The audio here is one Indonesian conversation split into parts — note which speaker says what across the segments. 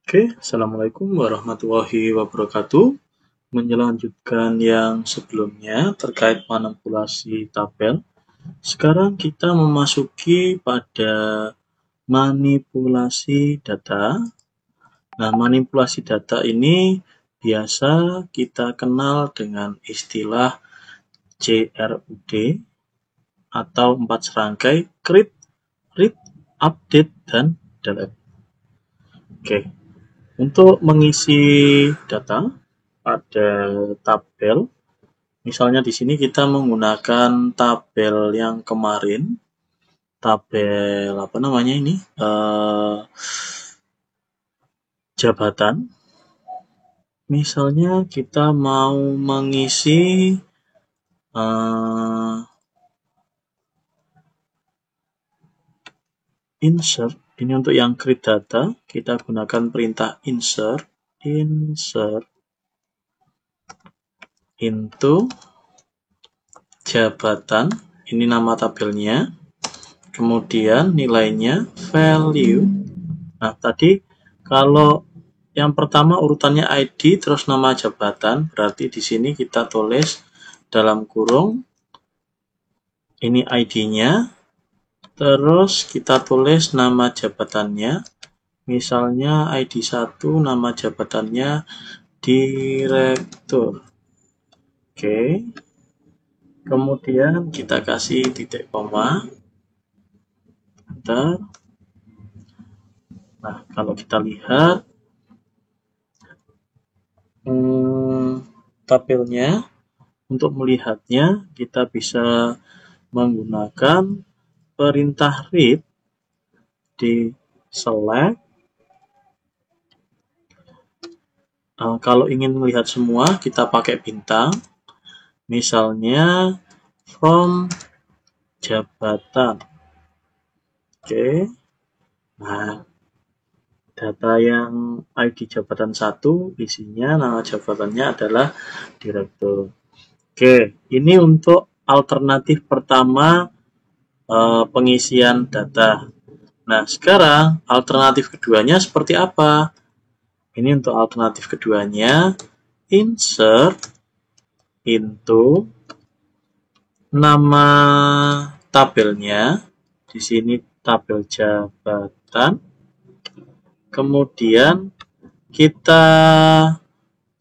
Speaker 1: Oke, Assalamualaikum warahmatullahi wabarakatuh. Melanjutkan yang sebelumnya terkait manipulasi tabel. Sekarang kita memasuki pada manipulasi data. Nah, manipulasi data ini biasa kita kenal dengan istilah CRUD atau 4 serangkai: create, read, update, dan delete. Oke. Untuk mengisi data pada tabel, misalnya di sini kita menggunakan tabel yang kemarin, tabel apa namanya ini, jabatan. Misalnya kita mau mengisi insert, ini untuk yang create data, kita gunakan perintah insert into jabatan, ini nama tabelnya, kemudian nilainya value. Nah, tadi kalau yang pertama urutannya ID terus nama jabatan, berarti di sini kita tulis dalam kurung ini ID-nya, terus kita tulis nama jabatannya, misalnya ID 1, nama jabatannya direktur. Oke. Kemudian kita kasih titik koma. Nah, kalau kita lihat tabelnya, untuk melihatnya kita bisa menggunakan perintah read di select. Kalau ingin melihat semua, kita pakai bintang. Misalnya from jabatan. Oke. Nah, data yang ID jabatan 1 isinya nama jabatannya adalah direktur. Oke, ini untuk alternatif pertama pengisian data. Nah, sekarang alternatif keduanya seperti apa? Ini untuk alternatif keduanya, insert into nama tabelnya, di sini tabel jabatan. Kemudian kita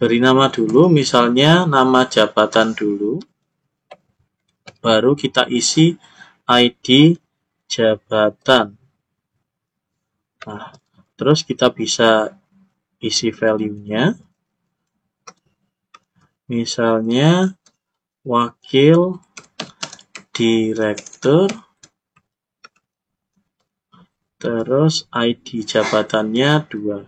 Speaker 1: beri nama dulu, misalnya nama jabatan dulu, baru kita isi ID jabatan. Nah, terus kita bisa isi value-nya, misalnya wakil direktur, terus ID jabatannya 2.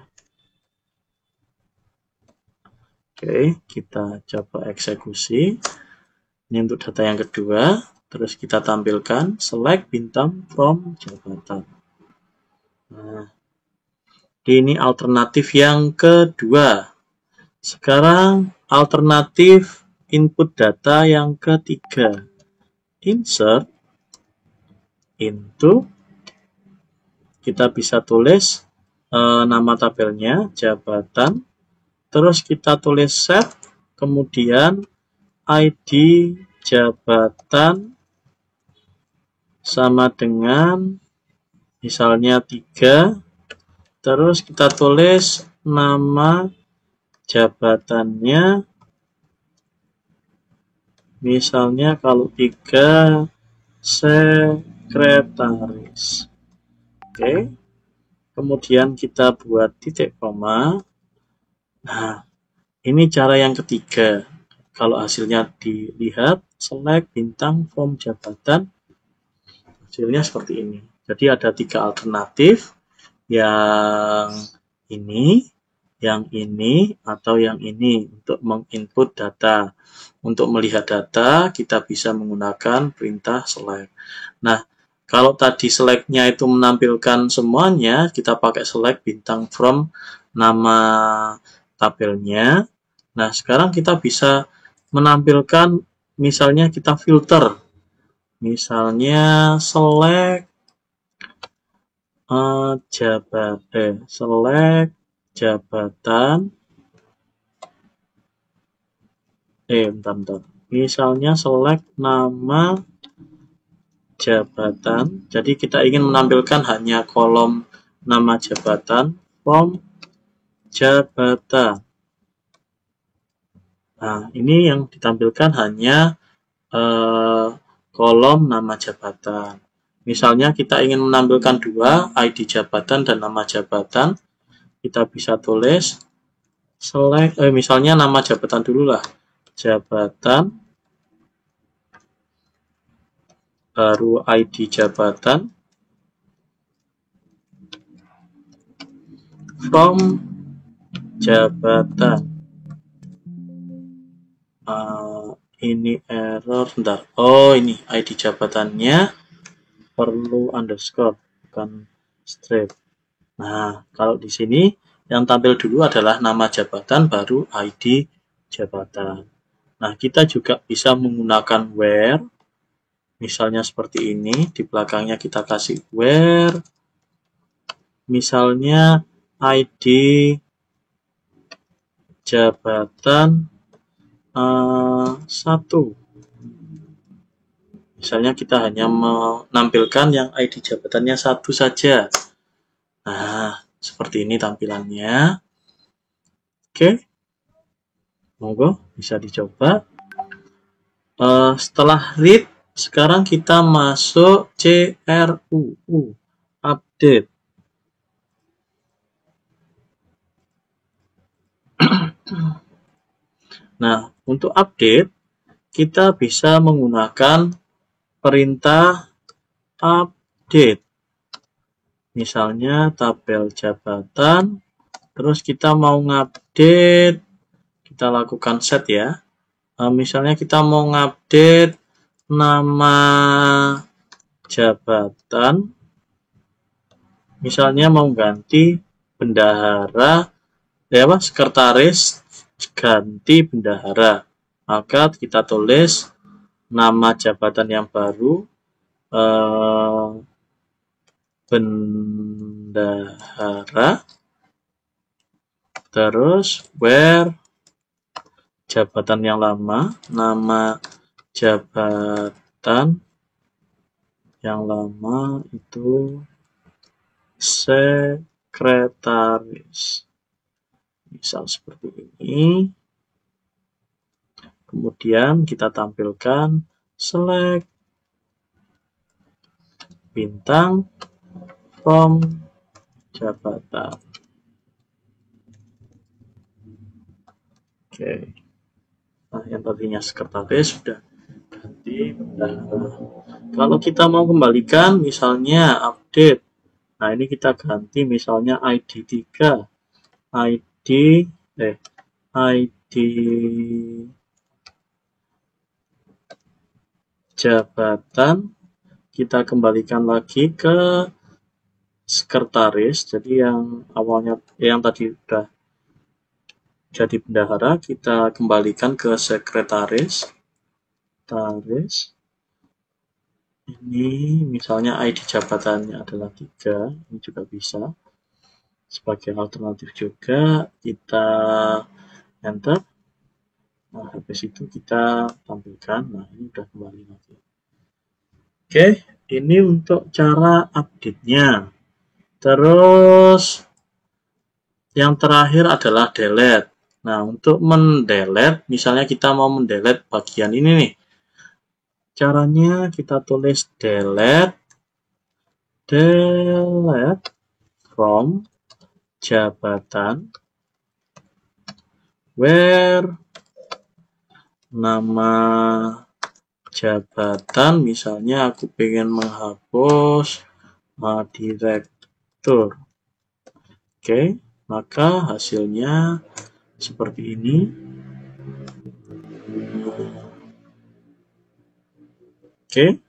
Speaker 1: Oke, kita coba eksekusi. Ini untuk data yang kedua, terus kita tampilkan select bintang from jabatan. Nah, ini alternatif yang kedua. Sekarang alternatif input data yang ketiga, insert into, kita bisa tulis nama tabelnya jabatan, terus kita tulis set, kemudian ID jabatan sama dengan misalnya 3, terus kita tulis nama jabatannya, misalnya kalau 3 sekretaris. Oke, kemudian kita buat titik koma. Nah, ini cara yang ketiga. Kalau hasilnya dilihat, select bintang from jabatan, hasilnya seperti ini. Jadi ada 3 alternatif, yang ini, atau yang ini untuk menginput data. Untuk melihat data, kita bisa menggunakan perintah select. Nah, kalau tadi select-nya itu menampilkan semuanya, kita pakai select bintang from nama tabelnya. Nah, sekarang kita bisa menampilkan, misalnya kita filter. Misalnya select select jabatan, bentar. Misalnya select nama jabatan. Jadi kita ingin menampilkan hanya kolom nama jabatan, form jabatan. Nah, ini yang ditampilkan hanya kolom nama jabatan. Misalnya kita ingin menampilkan dua, ID jabatan dan nama jabatan. Kita bisa tulis select, misalnya nama jabatan dulu lah. Jabatan, baru ID jabatan, from jabatan. Ini error, bentar. Oh, ini ID jabatannya perlu underscore, bukan strip. Nah, kalau di sini yang tampil dulu adalah nama jabatan, baru ID jabatan. Nah, kita juga bisa menggunakan where. Misalnya seperti ini, di belakangnya kita kasih where. Misalnya ID jabatan 1. Misalnya kita hanya menampilkan yang ID jabatannya 1 saja. Nah, seperti ini tampilannya. Oke, monggo bisa dicoba. Setelah read, sekarang kita masuk CRUU, update. Nah, untuk update, kita bisa menggunakan perintah update. Misalnya tabel jabatan, terus kita mau ngupdate, kita lakukan set ya. Misalnya kita mau ngupdate nama jabatan, misalnya mau ganti bendahara, sekretaris ganti bendahara, maka kita tulis nama jabatan yang baru, bendahara, terus where jabatan yang lama, nama jabatan yang lama itu sekretaris. Misal seperti ini. Kemudian kita tampilkan select bintang from jabatan. Oke. Nah, yang tadinya sekretaris sudah ganti bendahara. Kalau kita mau kembalikan misalnya update. Nah, ini kita ganti misalnya ID 3. ID jabatan, kita kembalikan lagi ke sekretaris. Jadi yang awalnya yang tadi sudah jadi bendahara, kita kembalikan ke sekretaris. Ini misalnya ID jabatannya adalah 3, ini juga bisa. Sebagai alternatif juga kita enter. Nah, habis itu kita tampilkan. Nah, ini udah kembali lagi. Oke, ini untuk cara update-nya. Terus yang terakhir adalah delete. Nah, untuk mendelete, misalnya kita mau mendelete bagian ini nih. Caranya kita tulis delete from jabatan, where nama jabatan, misalnya aku pengen menghapus direktur. Oke, maka hasilnya seperti ini. Oke.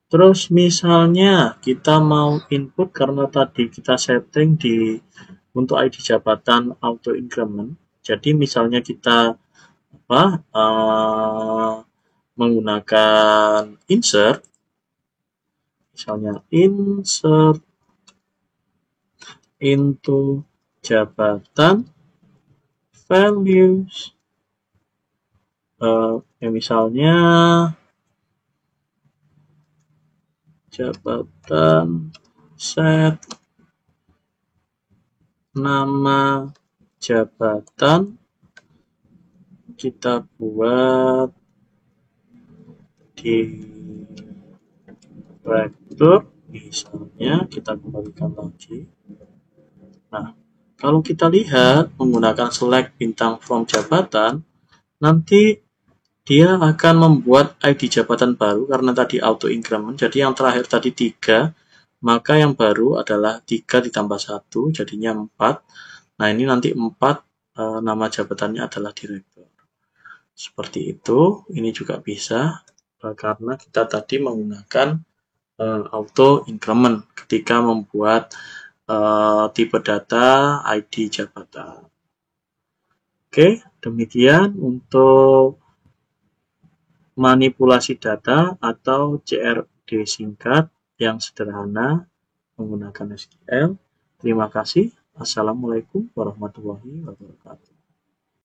Speaker 1: Terus misalnya kita mau input, karena tadi kita setting untuk ID jabatan auto increment. Jadi misalnya kita menggunakan insert, misalnya insert into jabatan values, misalnya jabatan set nama jabatan, kita buat direktur, misalnya kita kembalikan lagi. Nah, kalau kita lihat menggunakan select bintang from jabatan, nanti dia akan membuat ID jabatan baru karena tadi auto increment. Jadi yang terakhir tadi 3, maka yang baru adalah 3 ditambah 1, jadinya 4. Nah, ini nanti 4 nama jabatannya adalah direktur. Seperti itu, ini juga bisa karena kita tadi menggunakan auto increment ketika membuat tipe data ID jabatan. Oke, demikian untuk manipulasi data atau CRD singkat yang sederhana menggunakan SQL. Terima kasih. Assalamualaikum warahmatullahi wabarakatuh.